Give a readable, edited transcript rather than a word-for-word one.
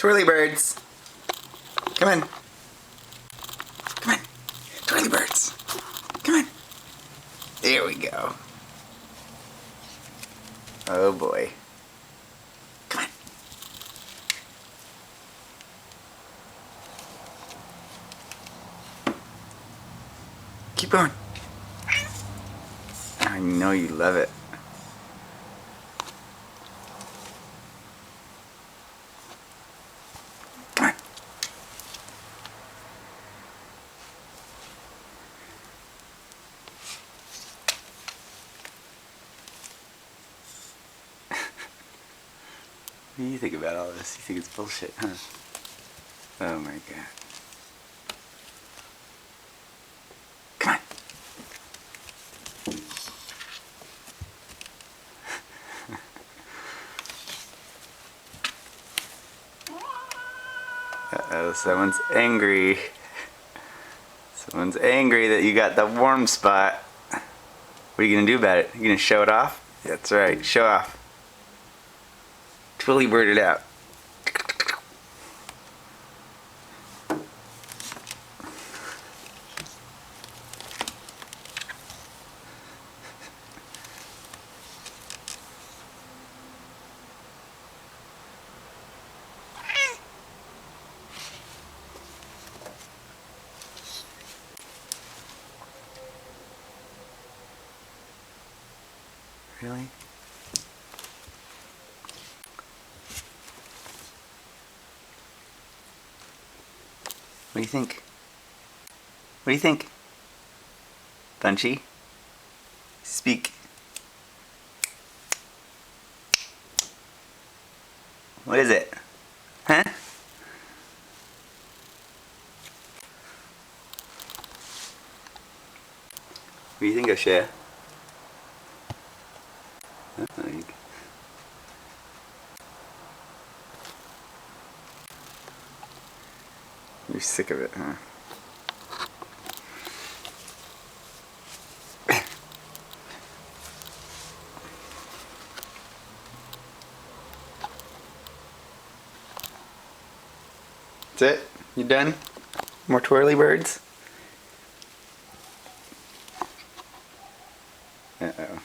Twirly birds. Come on. Come on. Twirly birds. Come on. There we go. Oh boy. Come on. Keep going. I know you love it. Come on. What do you think about all this? You think it's bullshit, huh? Oh my god. Come on. Uh-oh, someone's angry. Someone's angry that you got the warm spot. What are you gonna do about it? You gonna show it off? That's right, show off. Twirly bird it out. Really? What do you think? What do you think? Bunchy? Speak. What is it? Huh? What do you think, O'Shea? You're sick of it, huh? That's it? You done? More twirly birds? Uh-oh.